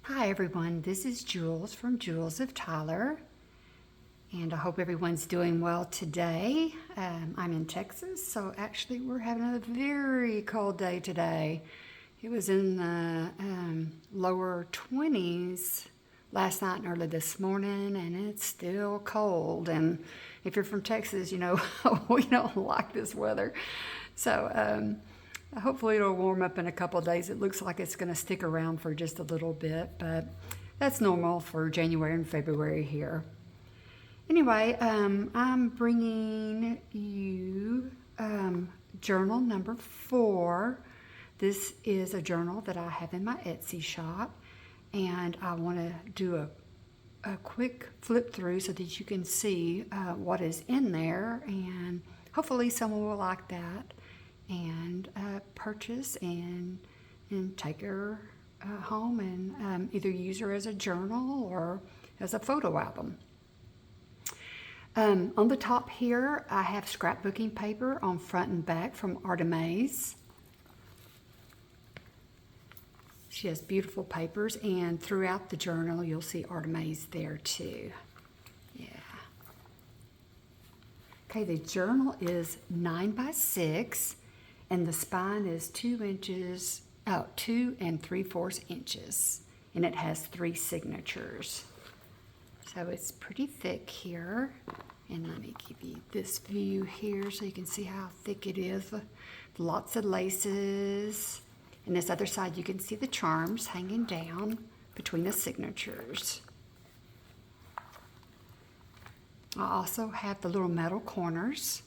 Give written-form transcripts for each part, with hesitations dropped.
Hi everyone, this is Jules from JulesOfTyler, and I hope everyone's doing well today. I'm in Texas, so actually we're having a very cold day today. It was in the lower 20s last night and early this morning, and it's still cold. And if you're from Texas, you know we don't like this weather. So hopefully it'll warm up in a couple of days. It looks like it's going to stick around for just a little bit, but that's normal for January and February here. Anyway, I'm bringing you journal number 4. This is a journal that I have in my Etsy shop, and I want to do a quick flip through so that you can see what is in there, and hopefully someone will like that and purchase and take her home and either use her as a journal or as a photo album. On the top here, I have scrapbooking paper on front and back from Artemis. She has beautiful papers, and throughout the journal you'll see Artemis there too. Yeah. Okay, the journal is 9 by 6. And the spine is 2 3/4 inches, and it has 3 signatures. So it's pretty thick here. And let me give you this view here so you can see how thick it is. Lots of laces. And this other side you can see the charms hanging down between the signatures. I also have the little metal corners.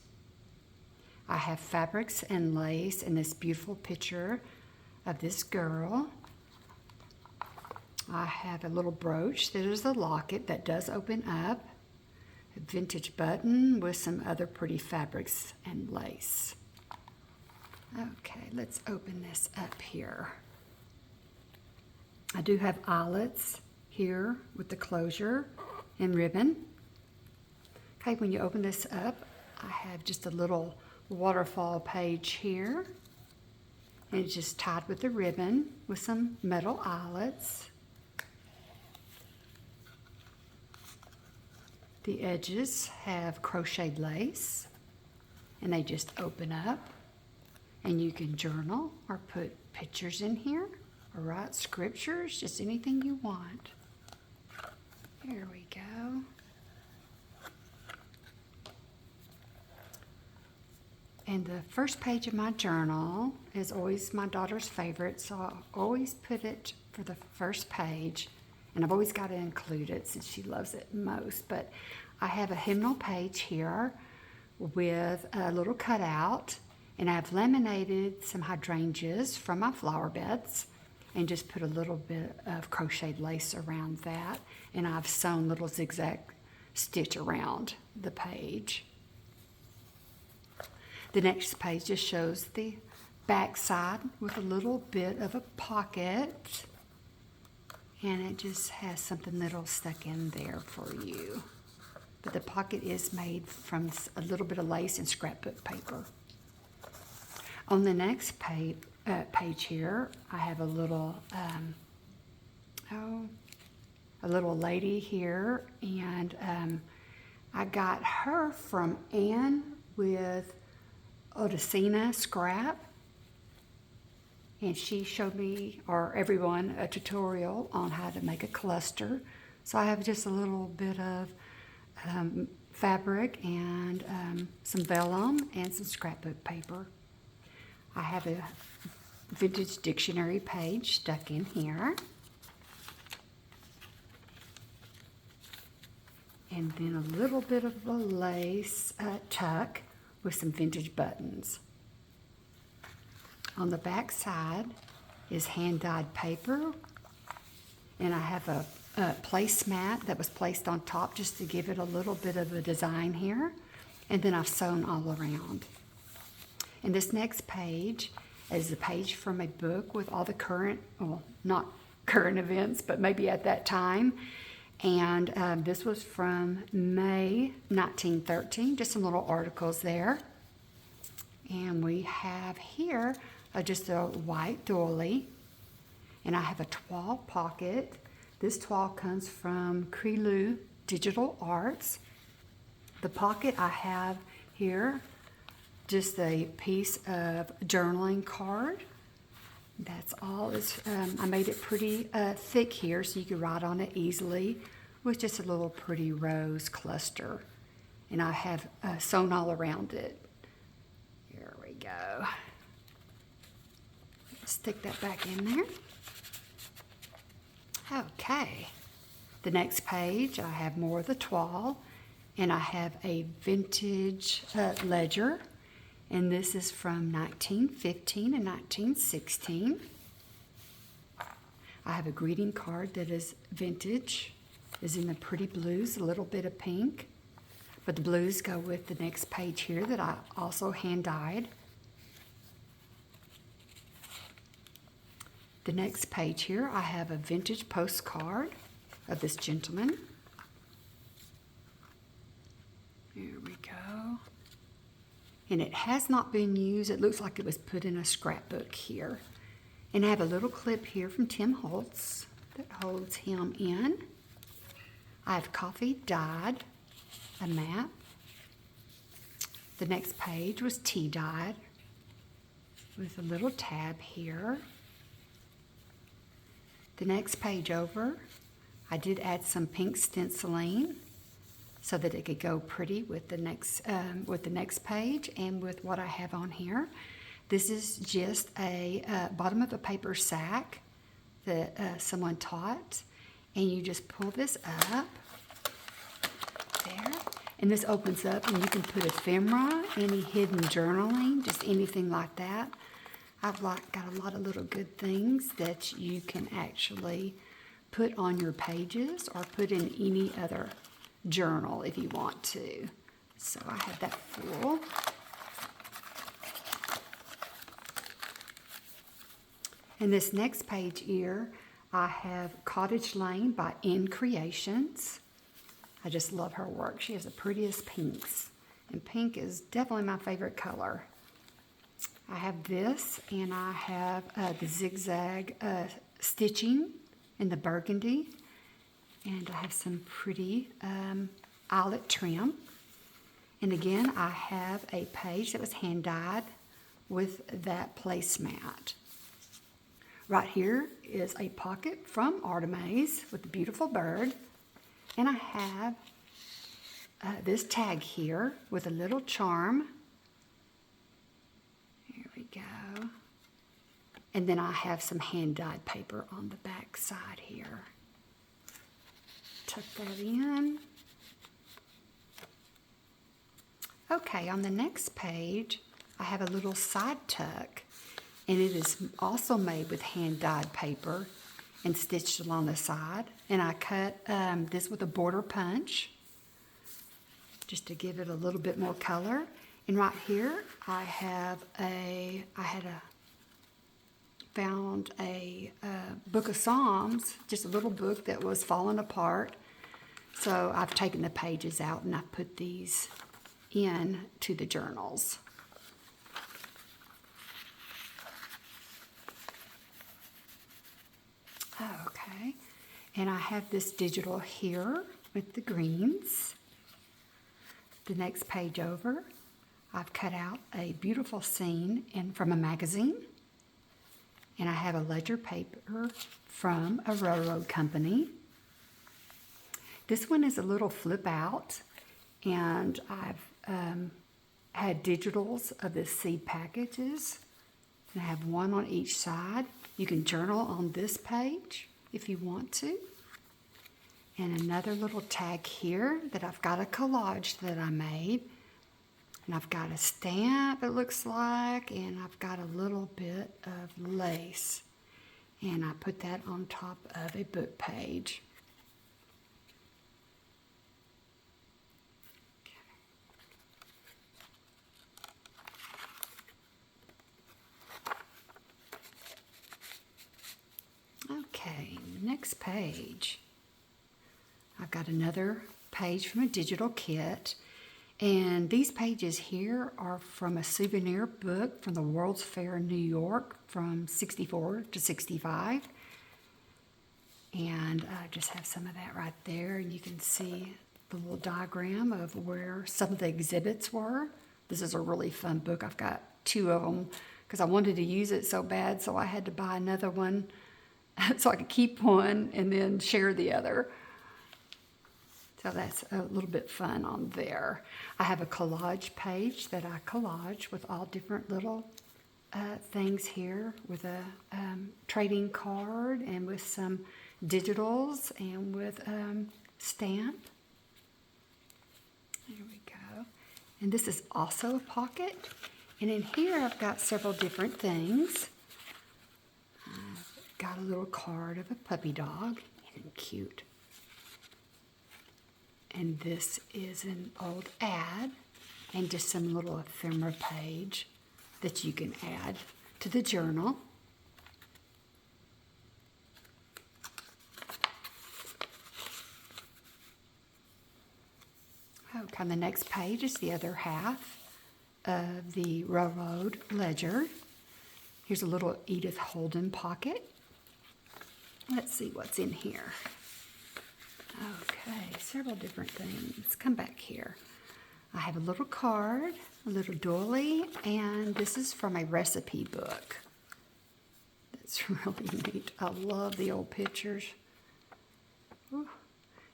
I have fabrics and lace and this beautiful picture of this girl. I have a little brooch that is a locket that does open up. A vintage button with some other pretty fabrics and lace. Okay, let's open this up here. I do have eyelets here with the closure and ribbon. Okay, when you open this up, I have just a little waterfall page here, and it's just tied with a ribbon with some metal eyelets. The edges have crocheted lace, and they just open up, and you can journal or put pictures in here or write scriptures, just anything you want. Here we go. And the first page of my journal is always my daughter's favorite, so I always put it for the first page, and I've always got to include it since she loves it most. But I have a hymnal page here with a little cutout, and I've laminated some hydrangeas from my flower beds and just put a little bit of crocheted lace around that, and I've sewn little zigzag stitch around the page. The next page just shows the back side with a little bit of a pocket, and it just has something little stuck in there for you. But the pocket is made from a little bit of lace and scrapbook paper. On the next page here, I have a little lady here, and I got her from Anne with Odessina Scrap, and she showed me, or everyone, a tutorial on how to make a cluster. So I have just a little bit of fabric and some vellum and some scrapbook paper. I have a vintage dictionary page stuck in here, and then a little bit of a lace tuck with some vintage buttons. On the back side is hand-dyed paper, and I have a placemat that was placed on top just to give it a little bit of a design here, and then I've sewn all around. And this next page is a page from a book with all the current, well, not current events, but maybe at that time. And this was from May 1913, just some little articles there. And we have here just a white doily, and I have a toile pocket This toile comes from Creeloo Digital Arts. The pocket I have here, just a piece of journaling card. That's all. I made it pretty thick here so you can write on it easily with just a little pretty rose cluster. And I have sewn all around it. Here we go. Stick that back in there. Okay. The next page, I have more of the toile, and I have a vintage ledger. And this is from 1915 and 1916. I have a greeting card that is vintage, is in the pretty blues, a little bit of pink. But the blues go with the next page here that I also hand dyed. The next page here, I have a vintage postcard of this gentleman. Here we go. And it has not been used. It looks like it was put in a scrapbook here. And I have a little clip here from Tim Holtz that holds him in. I have coffee dyed, a map. The next page was tea dyed with a little tab here. The next page over, I did add some pink stenciling so that it could go pretty with the next page and with what I have on here. This is just a bottom of a paper sack that someone taught, and you just pull this up there, and this opens up, and you can put ephemera, any hidden journaling, just anything like that. I've got a lot of little good things that you can actually put on your pages or put in any other journal if you want to. So I have that full. And this next page here, I have Cottage Lane by N Creations. I just love her work. She has the prettiest pinks. And pink is definitely my favorite color. I have this, and I have the zigzag stitching in the burgundy. And I have some pretty eyelet trim. And again, I have a page that was hand dyed with that placemat. Right here is a pocket from Artemis with a beautiful bird. And I have this tag here with a little charm. Here we go. And then I have some hand-dyed paper on the back side here. Tuck that in. Okay, on the next page, I have a little side tuck. And it is also made with hand-dyed paper and stitched along the side. And I cut this with a border punch just to give it a little bit more color. And right here, I found a book of Psalms, just a little book that was falling apart. So I've taken the pages out and I've put these in to the journals. Okay, and I have this digital here with the greens. The next page over, I've cut out a beautiful scene from a magazine. And I have a ledger paper from a railroad company. This one is a little flip out, and I've had digitals of the seed packages. And I have one on each side. You can journal on this page if you want to. And another little tag here that I've got a collage that I made. And I've got a stamp, it looks like, and I've got a little bit of lace. And I put that on top of a book page. Okay, the next page. I've got another page from a digital kit. And these pages here are from a souvenir book from the World's Fair in New York from 64 to 65. And I just have some of that right there. And you can see the little diagram of where some of the exhibits were. This is a really fun book. I've got 2 of them because I wanted to use it so bad, so I had to buy another one so I could keep one and then share the other. So that's a little bit fun on there. I have a collage page that I collage with all different little things here, with a trading card and with some digitals and with stamp. There we go. And this is also a pocket. And in here I've got several different things. I've got a little card of a puppy dog. Isn't it cute? And this is an old ad and just some little ephemera page that you can add to the journal. Okay, on the next page is the other half of the railroad ledger. Here's a little Edith Holden pocket. Let's see what's in here. Okay, several different things. Come back here. I have a little card, a little doily, and this is from a recipe book. That's really neat. I love the old pictures. Ooh.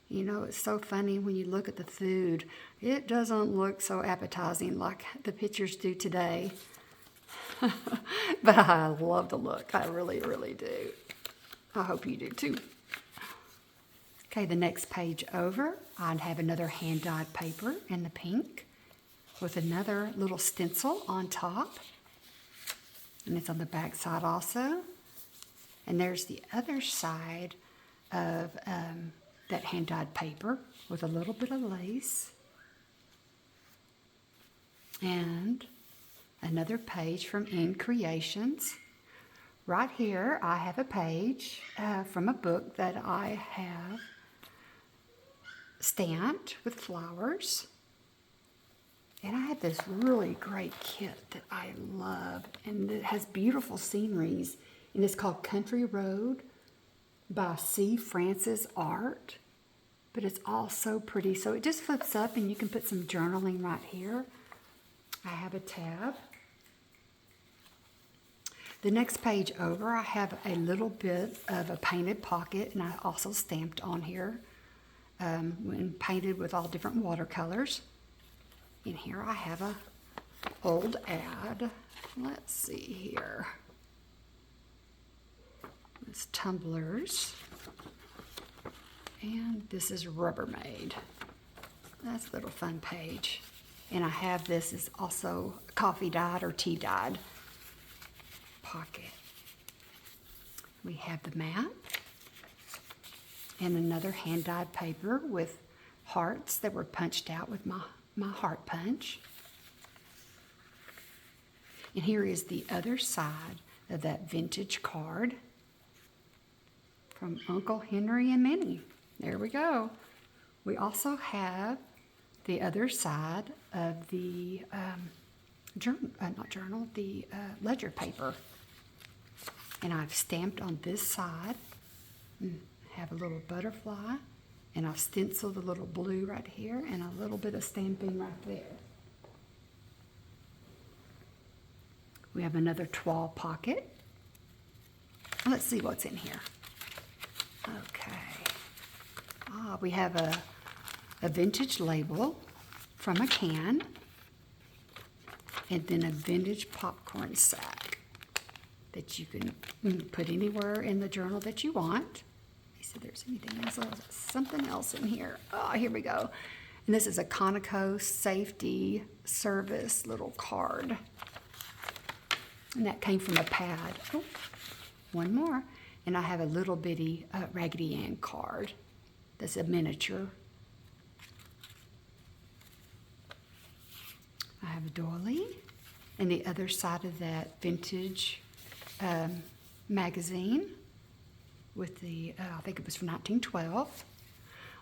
You know, it's so funny when you look at the food. It doesn't look so appetizing like the pictures do today. But I love the look. I really, really do. I hope you do too. Okay, the next page over, I'd have another hand-dyed paper in the pink with another little stencil on top. And it's on the back side also. And there's the other side of that hand-dyed paper with a little bit of lace. And another page from In Creations. Right here, I have a page from a book that I have stamped with flowers. And I have this really great kit that I love, and it has beautiful sceneries, and it's called Country Road by C. Francis Art. But it's all so pretty. So it just flips up and you can put some journaling right here. I have a tab. The next page over, I have a little bit of a painted pocket, and I also stamped on here and painted with all different watercolors. In here I have a old ad. Let's see here. It's tumblers. And this is Rubbermaid. That's a little fun page. And I have this is also coffee dyed or tea dyed pocket. We have the map and another hand-dyed paper with hearts that were punched out with my heart punch. And here is the other side of that vintage card from Uncle Henry and Minnie. There we go. We also have the other side of the ledger paper. And I've stamped on this side and have a little butterfly, and I've stenciled a little blue right here and a little bit of stamping right there. We have another toile pocket. Let's see what's in here. Okay. We have a vintage label from a can, and then a vintage popcorn sack that you can put anywhere in the journal that you want. Let me see if there's anything else. There's something else in here. Oh, here we go. And this is a Conoco safety service little card. And that came from a pad. Oh, one more. And I have a little bitty Raggedy Ann card. That's a miniature. I have a doily. And the other side of that vintage magazine with the, I think it was from 1912.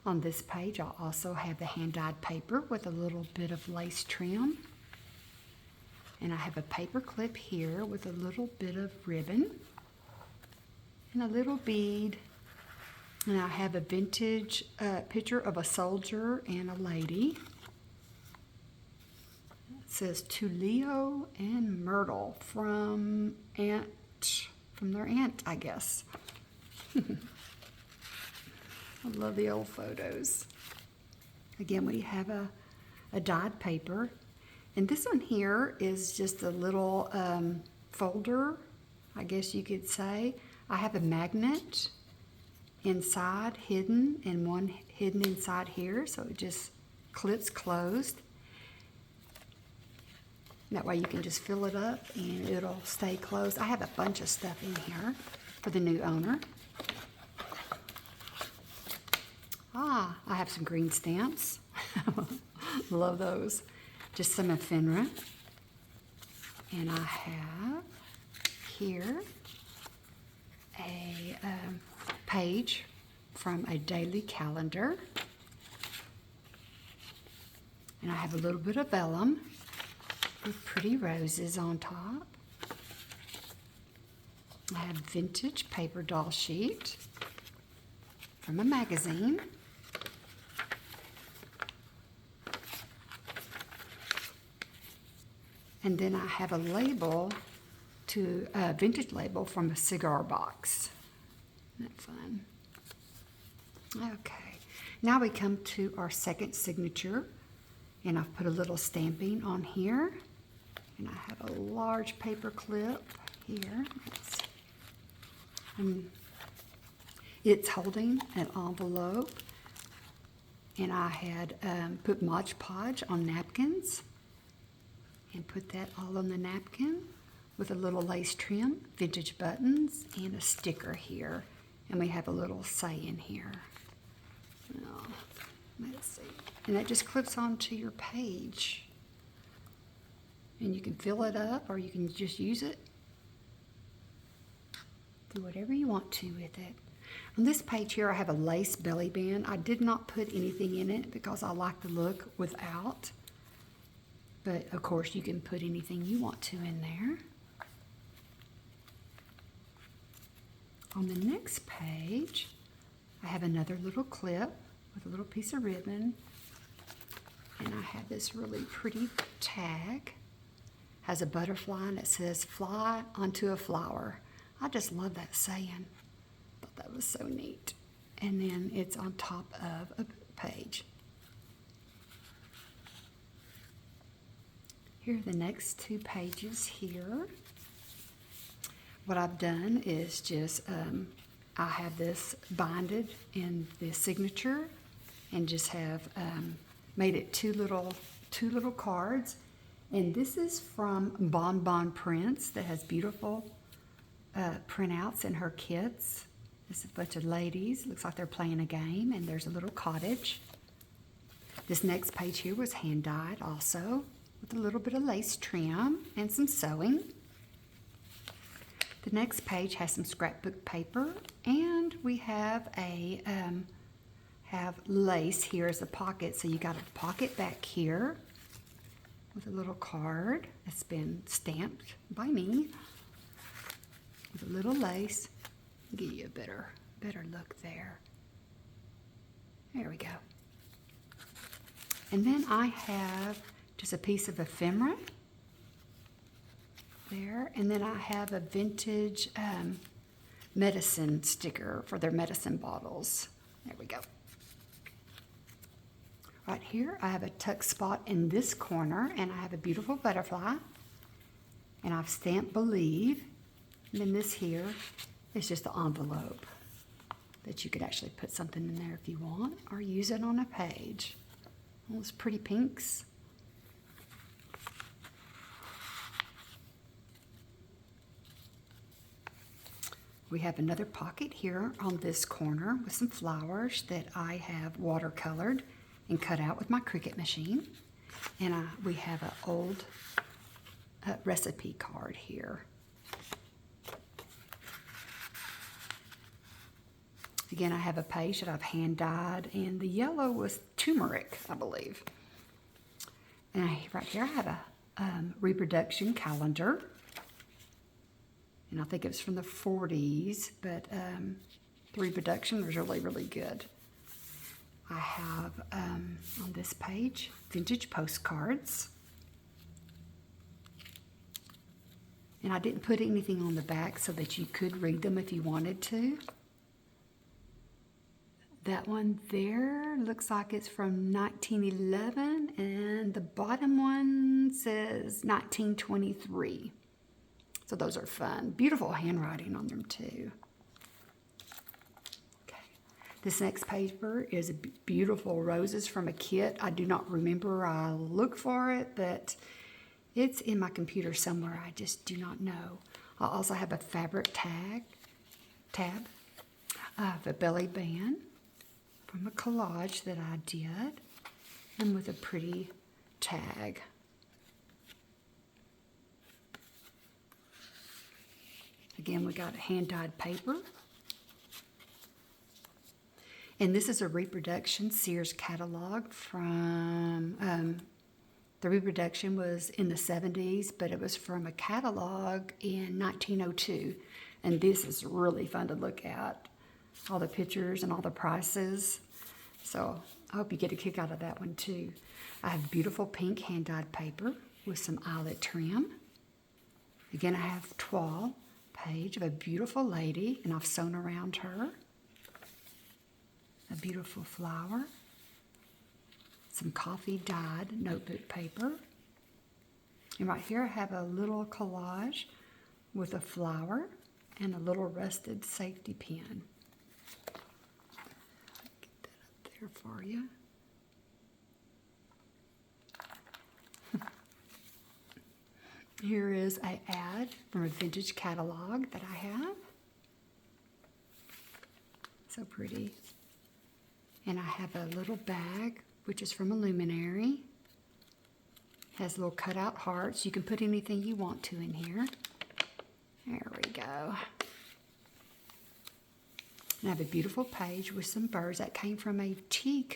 On this page, I'll also have the hand-dyed paper with a little bit of lace trim. And I have a paper clip here with a little bit of ribbon and a little bead And I have a vintage picture of a soldier and a lady. It says to Leo and Myrtle from their aunt, I guess. I love the old photos. Again, we have a dyed paper. And this one here is just a little folder, I guess you could say. I have a magnet inside hidden and one hidden inside here, so it just clips closed. That way you can just fill it up and it'll stay closed. I have a bunch of stuff in here for the new owner. I have some green stamps. Love those. Just some ephemera. And I have here a page from a daily calendar. And I have a little bit of vellum with pretty roses on top. I have vintage paper doll sheet from a magazine. And then I have a label, a vintage label from a cigar box. Isn't that fun? Okay, now we come to our second signature. And I've put a little stamping on here. And I have a large paper clip here. It's holding an envelope. And I had put Mod Podge on napkins. And put that all on the napkin with a little lace trim, vintage buttons, and a sticker here. And we have a little say in here. Oh, let's see. And that just clips onto your page. And you can fill it up or you can just use it. Do whatever you want to with it. On this page here I have a lace belly band. I did not put anything in it because I like the look without. But of course you can put anything you want to in there. On the next page, I have another little clip with a little piece of ribbon. And I have this really pretty tag. Has a butterfly and it says, "Fly onto a flower." I just love that saying. Thought that was so neat. And then it's on top of a page. Here are the next two pages here. What I've done is just, I have this binded in the signature and just have made it two little cards. And this is from Bon Bon Prints that has beautiful printouts in her kits. There's a bunch of ladies. Looks like they're playing a game, and there's a little cottage. This next page here was hand dyed also, with a little bit of lace trim and some sewing. The next page has some scrapbook paper, and we have have lace here as a pocket. So you got a pocket back here with a little card that's been stamped by me with a little lace. Give you a better look there. There we go. And then I have just a piece of ephemera there, and then I have a vintage medicine sticker for their medicine bottles. There we go. Right here I have a tuck spot in this corner, and I have a beautiful butterfly, and I've stamped "Believe." And then this here is just the envelope that you could actually put something in there if you want, or use it on a page. All those pretty pinks. We have another pocket here on this corner with some flowers that I have watercolored and cut out with my Cricut machine. And we have an old recipe card here. Again, I have a page that I've hand dyed, and the yellow was turmeric, I believe. And right here I have a reproduction calendar. And I think it was from the 40s, but The reproduction was really, really good. I have on this page vintage postcards. And I didn't put anything on the back so that you could read them if you wanted to. That one there looks like it's from 1911, and the bottom one says 1923. So those are fun. Beautiful handwriting on them too. Okay. This next paper is beautiful roses from a kit. I do not remember. I'll look for it, but it's in my computer somewhere. I just do not know. I also have a fabric tab. I have a belly band from a collage that I did, and with a pretty tag. Again, we got hand-dyed paper. And this is a reproduction Sears catalog from, the reproduction was in the 70s, but it was from a catalog in 1902. And this is really fun to look at. All the pictures and all the prices. So I hope you get a kick out of that one too. I have beautiful pink hand-dyed paper with some eyelet trim. Again, I have 12 page of a beautiful lady, and I've sewn around her. A beautiful flower. Some coffee dyed notebook paper. And right here I have a little collage with a flower and a little rusted safety pin. For you. Here is an ad from a vintage catalog that I have. So pretty. And I have a little bag, which is from a luminary. Has little cutout hearts. You can put anything you want to in here. There we go. And I have a beautiful page with some birds. That came from a tea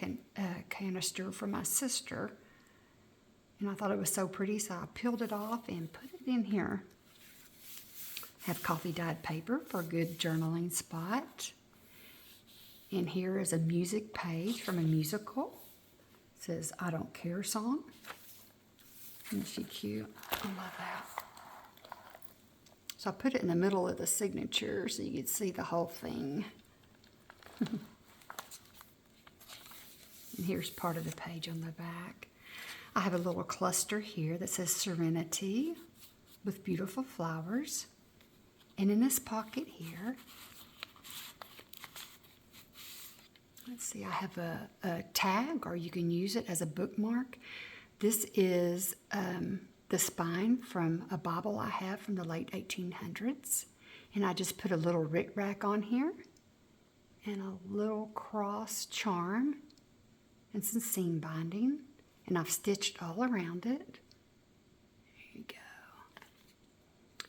canister from my sister. And I thought it was so pretty, so I peeled it off and put it in here. I have coffee dyed paper for a good journaling spot. And here is a music page from a musical. It says, "I Don't Care" song. Isn't she cute? I love that. So I put it in the middle of the signature so you could see the whole thing. And here's part of the page on the back. I have a little cluster here that says Serenity with beautiful flowers. And in this pocket here, let's see, I have a tag, or you can use it as a bookmark. This is the spine from a Bible I have from the late 1800s. And I just put a little rickrack on here and a little cross charm and some seam binding. And I've stitched all around it. There you go.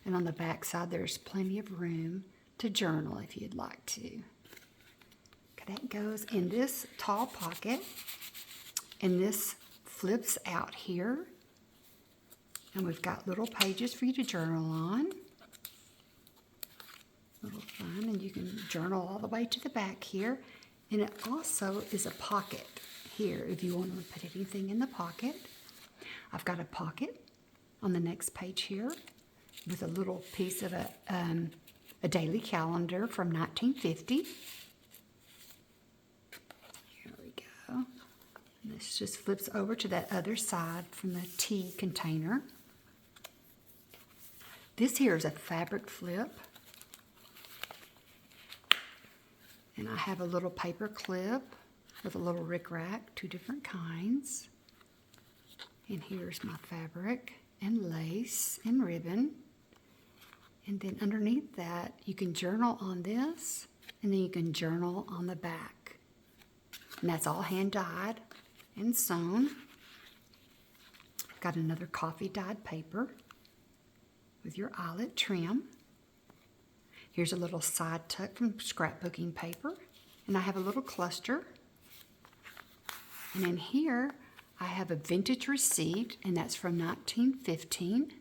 And on the back side, there's plenty of room to journal if you'd like to. Okay, that goes in this tall pocket. And this flips out here. And we've got little pages for you to journal on. Little fun, and you can journal all the way to the back here. And it also is a pocket here if you want to put anything in the pocket. I've got a pocket on the next page here with a little piece of a daily calendar from 1950. Here we go. And this just flips over to that other side from the tea container. This here is a fabric flip. And I have a little paper clip with a little rickrack, 2 different kinds. And here's my fabric and lace and ribbon. And then underneath that, you can journal on this, and then you can journal on the back. And that's all hand dyed and sewn. Got another coffee dyed paper with your eyelet trim. Here's a little side tuck from scrapbooking paper. And I have a little cluster. And in here, I have a vintage receipt, and that's from 1915.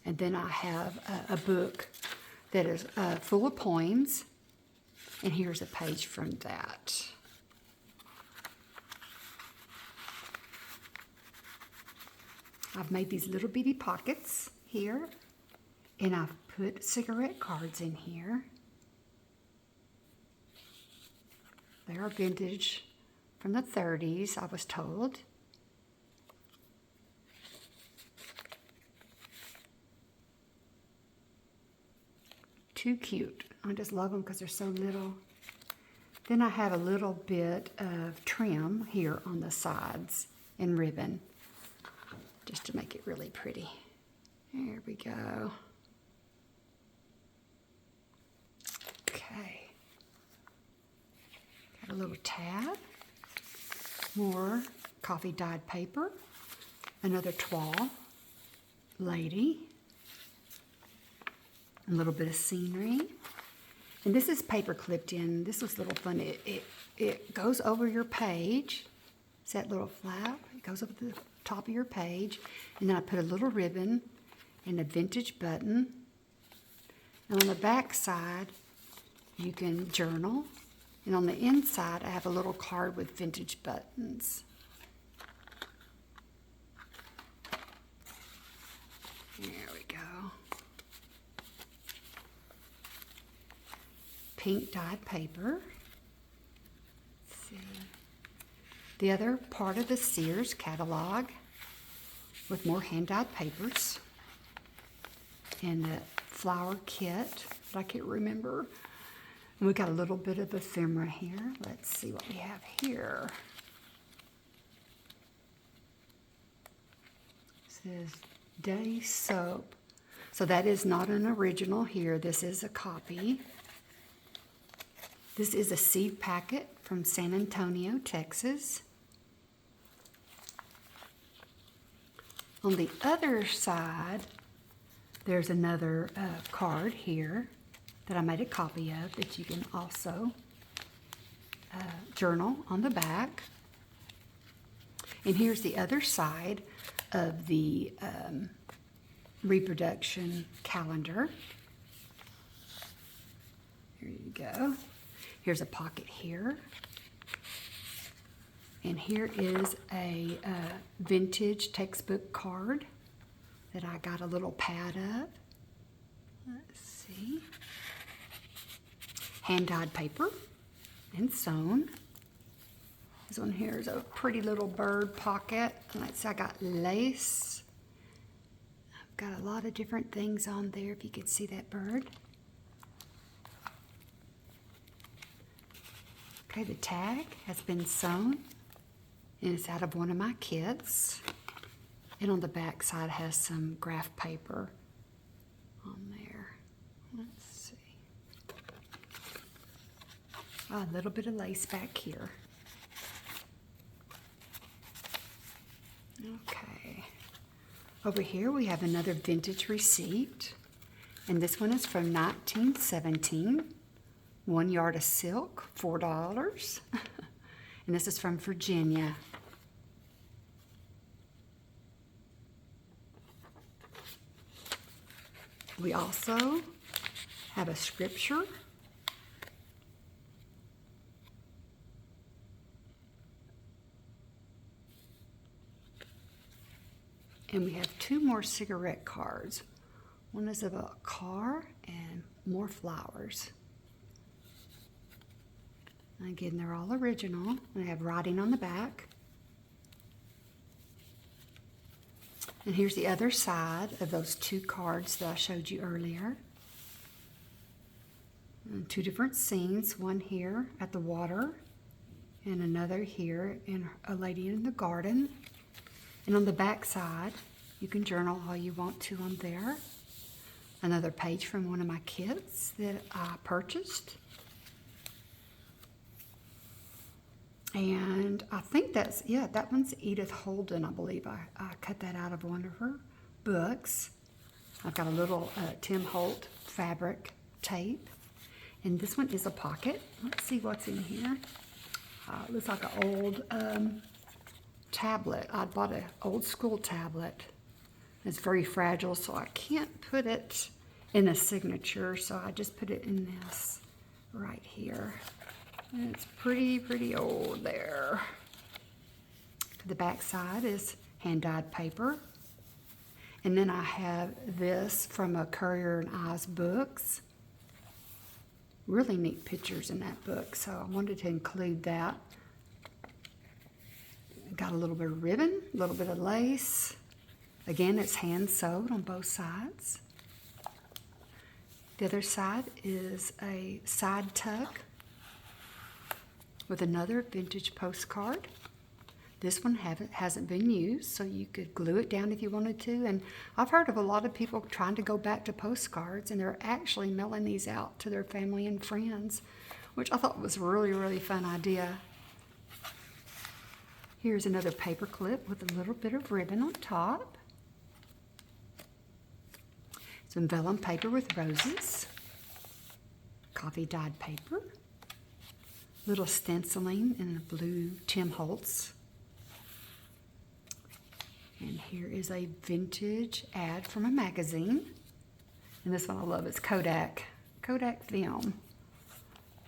And then I have a book that is full of poems. And here's a page from that. I've made these little bitty pockets here, and I've put cigarette cards in here. They are vintage from the 30s, I was told. Too cute. I just love them because they're so little. Then I have a little bit of trim here on the sides in ribbon, just to make it really pretty. There we go. Okay. Got a little tab. More coffee dyed paper. Another toile lady. A little bit of scenery. And this is paper clipped in. This was a little fun. It goes over your page. It's that little flap. It goes over the top of your page. And then I put a little ribbon and a vintage button. And on the back side, you can journal. And on the inside, I have a little card with vintage buttons. There we go. Pink dyed paper. Let's see. The other part of the Sears catalog with more hand-dyed papers. And the flower kit that I can't remember. And we got a little bit of ephemera here. Let's see what we have here. It says Day Soap. So that is not an original here. This is a copy. This is a seed packet from San Antonio, Texas. On the other side, there's another card here that I made a copy of that you can also journal on the back. And here's the other side of the reproduction calendar. Here you go. Here's a pocket here. And here is a vintage textbook card that I got a little pad of. Let's see. Hand-dyed paper and sewn. This one here is a pretty little bird pocket. Let's see, I got lace. I've got a lot of different things on there, if you could see that bird. Okay, the tag has been sewn, and it's out of one of my kits. And on the back side has some graph paper on there. Let's see. Oh, a little bit of lace back here. Okay. Over here we have another vintage receipt. And this one is from 1917. 1 yard of silk, $4. And this is from Virginia. We also have a scripture. And we have 2 more cigarette cards. One is of a car and more flowers. Again, they're all original. They have writing on the back. And here's the other side of those 2 cards that I showed you earlier. And 2 different scenes, one here at the water and another here in a lady in the garden. And on the back side, you can journal all you want to on there. Another page from one of my kits that I purchased. And I think that's, yeah, that one's Edith Holden, I believe. I cut that out of one of her books. I've got a little Tim Holt fabric tape. And this one is a pocket. Let's see what's in here. It looks like an old tablet. I bought an old school tablet. It's very fragile, so I can't put it in a signature, so I just put it in this right here. And it's pretty old there. The back side is hand-dyed paper. And then I have this from a Currier and Ives books. Really neat pictures in that book, so I wanted to include that. Got a little bit of ribbon, a little bit of lace. Again, it's hand sewed on both sides. The other side is a side tuck with another vintage postcard. This one hasn't been used, so you could glue it down if you wanted to. And I've heard of a lot of people trying to go back to postcards, and they're actually mailing these out to their family and friends, which I thought was a really fun idea. Here's another paper clip with a little bit of ribbon on top. Some vellum paper with roses. Coffee dyed paper. Little stenciling in the blue Tim Holtz. And here is a vintage ad from a magazine. And this one I love, it's Kodak film.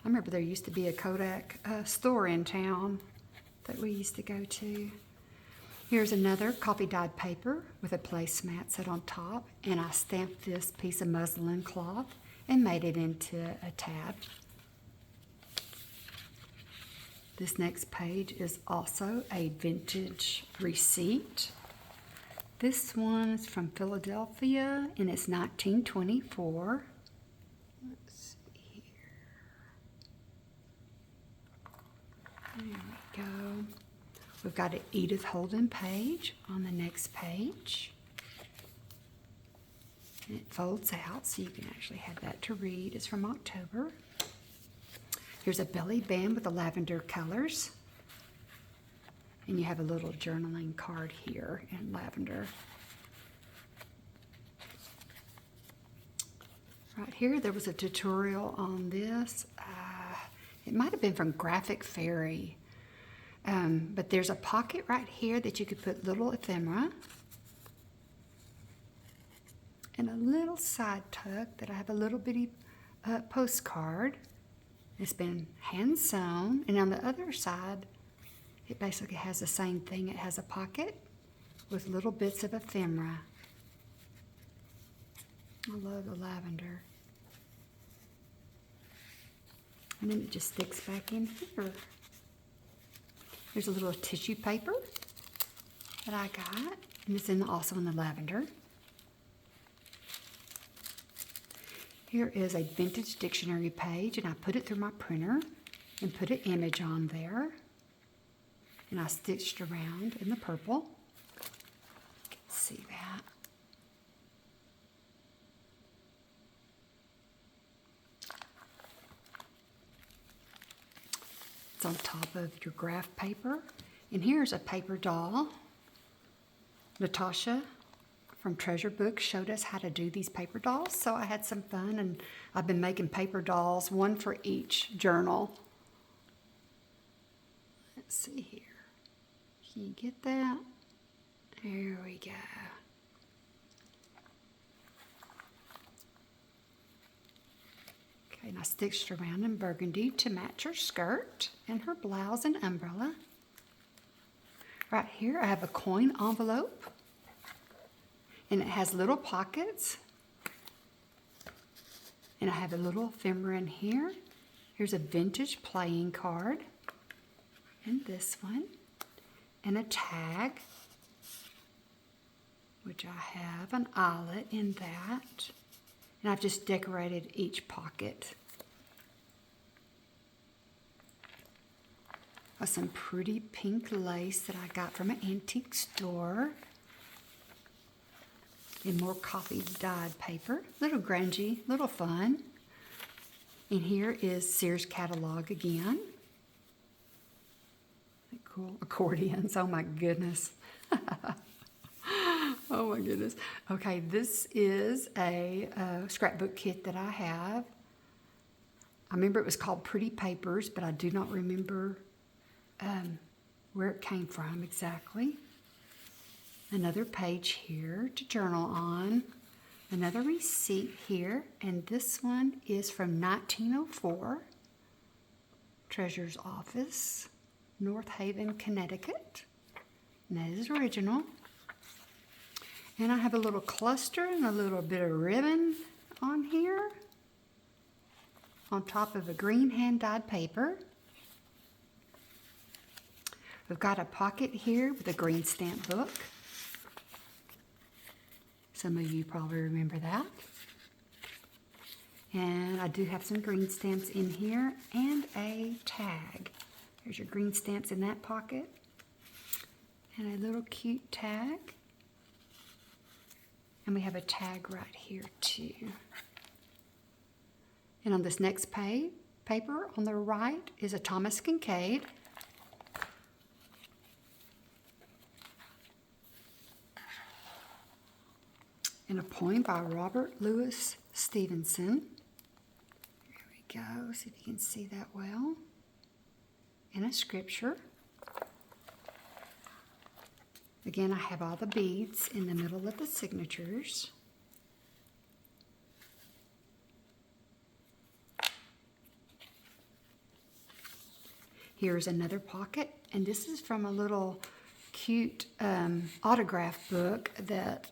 I remember there used to be a Kodak store in town that we used to go to. Here's another coffee dyed paper with a placemat set on top, and I stamped this piece of muslin cloth and made it into a tab. This next page is also a vintage receipt. This one is from Philadelphia, and it's 1924. Let's see here. There we go. We've got an Edith Holden page on the next page. And it folds out, so you can actually have that to read. It's from October. Here's a belly band with the lavender colors. And you have a little journaling card here in lavender. Right here, there was a tutorial on this. It might have been from Graphic Fairy. But there's a pocket right here that you could put little ephemera. And a little side tuck that I have a little bitty postcard. It's been hand sewn. And on the other side, it basically has the same thing. It has a pocket with little bits of ephemera. I love the lavender. And then it just sticks back in here. There's a little tissue paper that I got, and it's also in the lavender. Here is a vintage dictionary page, and I put it through my printer and put an image on there. And I stitched around in the purple. You can see that. It's on top of your graph paper. And here's a paper doll. Natasha from Treasure Books showed us how to do these paper dolls, so I had some fun, and I've been making paper dolls, one for each journal. Let's see here. Can you get that? There we go. Okay, and I stitched around in burgundy to match her skirt and her blouse and umbrella. Right here I have a coin envelope, and it has little pockets, and I have a little ephemera in here. Here's a vintage playing card, and this one, and a tag, which I have an eyelet in that, and I've just decorated each pocket. Some pretty pink lace that I got from an antique store. And more coffee dyed paper. Little grungy, little fun. And here is Sears catalog again. Cool accordions, oh my goodness. Oh my goodness. Okay, this is a scrapbook kit that I have. I remember it was called Pretty Papers, but I do not remember where it came from exactly. Another page here to journal on. Another receipt here, and this one is from 1904, Treasurer's Office, North Haven, Connecticut. And that is original. And I have a little cluster and a little bit of ribbon on here, on top of a green hand-dyed paper. We've got a pocket here with a green stamp book. Some of you probably remember that. And I do have some green stamps in here and a tag. There's your green stamps in that pocket. And a little cute tag. And we have a tag right here too. And on this next paper on the right is a Thomas Kincaid. And a poem by Robert Louis Stevenson. There we go, see if you can see that well. And a scripture. Again, I have all the beads in the middle of the signatures. Here's another pocket, and this is from a little cute autograph book that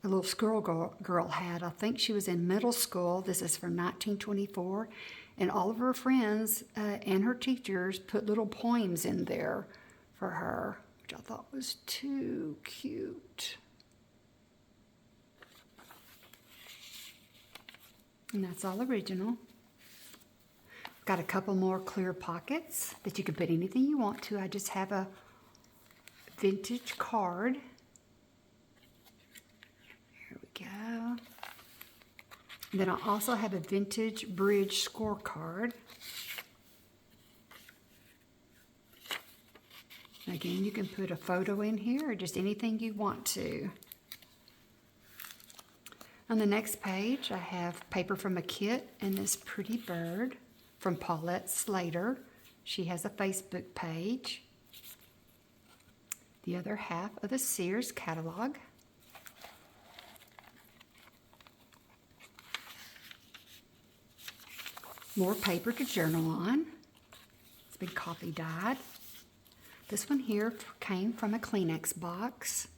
a little girl had. I think she was in middle school. This is from 1924. And all of her friends and her teachers put little poems in there for her, which I thought was too cute. And that's all original. Got a couple more clear pockets that you can put anything you want to. I just have a vintage card. Go. And then I also have a vintage bridge scorecard. Again, you can put a photo in here or just anything you want to. On the next page, I have paper from a kit and this pretty bird from Paulette Slater. She has a Facebook page. The other half of the Sears catalog. More paper to journal on. It's been coffee dyed. This one here came from a Kleenex box.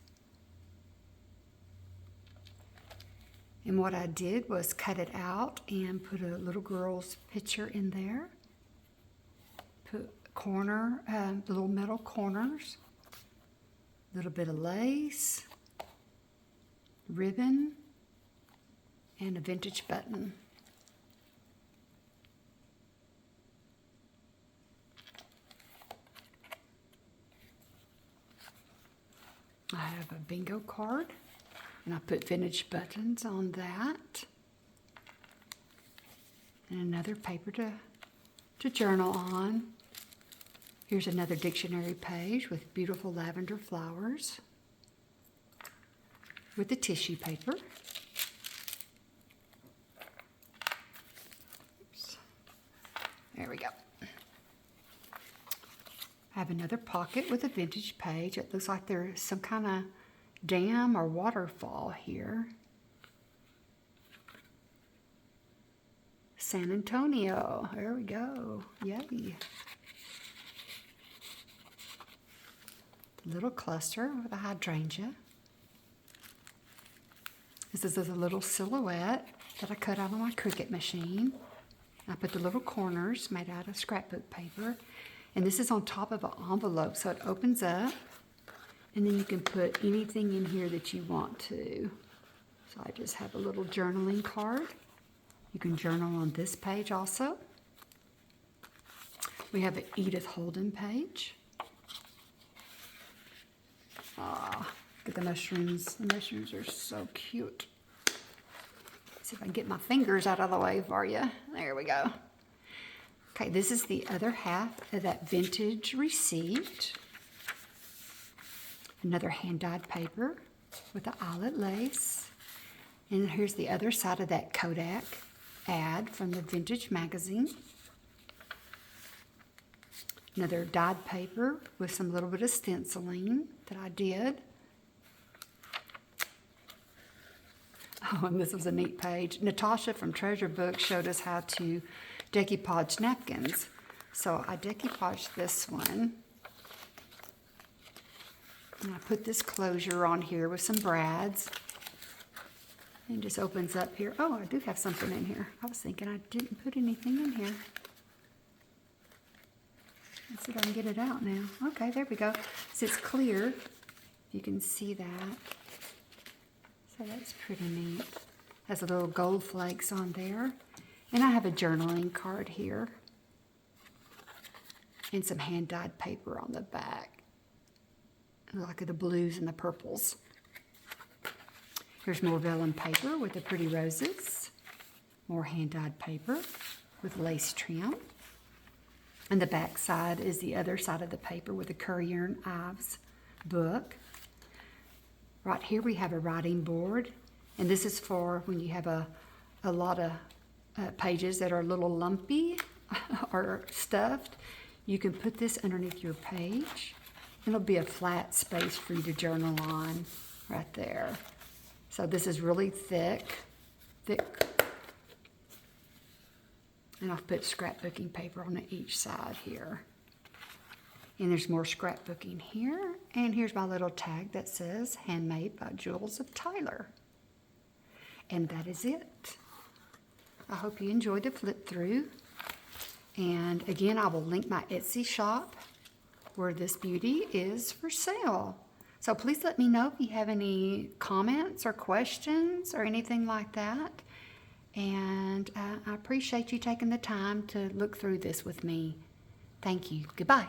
And what I did was cut it out and put a little girl's picture in there. Put the little metal corners. A little bit of lace, ribbon, and a vintage button. I have a bingo card, and I put vintage buttons on that. And another paper to journal on. Here's another dictionary page with beautiful lavender flowers with the tissue paper. Oops. There we go. I have another pocket with a vintage page. It looks like there's some kind of dam or waterfall here. San Antonio. There we go. Yay. Little cluster with a hydrangea. This is a little silhouette that I cut out on my Cricut machine. I put the little corners made out of scrapbook paper. And this is on top of an envelope, so it opens up. And then you can put anything in here that you want to. So I just have a little journaling card. You can journal on this page also. We have an Edith Holden page. Ah, look at the mushrooms. The mushrooms are so cute. Let's see if I can get my fingers out of the way for you. There we go. Okay, this is the other half of that vintage receipt. Another hand-dyed paper with the eyelet lace. And here's the other side of that Kodak ad from the Vintage magazine. Another dyed paper with some little bit of stenciling that I did. Oh, and this was a neat page. Natasha from Treasure Book showed us how to decoupage napkins. So I decoupaged this one. And I put this closure on here with some brads. And it just opens up here. Oh, I do have something in here. I was thinking I didn't put anything in here. Let's see if I can get it out now. Okay, there we go. So it's clear. You can see that. So that's pretty neat. Has a little gold flakes on there. And I have a journaling card here. And some hand-dyed paper on the back. Like the blues and the purples. Here's more vellum paper with the pretty roses. More hand-dyed paper with lace trim. And the back side is the other side of the paper with the Currier and Ives book. Right here we have a writing board. And this is for when you have a lot of pages that are a little lumpy or stuffed. You can put this underneath your page. It'll be a flat space for you to journal on right there. So this is really thick. And I've put scrapbooking paper on each side here. And there's more scrapbooking here. And here's my little tag that says, handmade by JulesOfTyler. And that is it. I hope you enjoyed the flip through. And again, I will link my Etsy shop where this beauty is for sale. So please let me know if you have any comments or questions or anything like that. And I appreciate you taking the time to look through this with me. Thank you. Goodbye.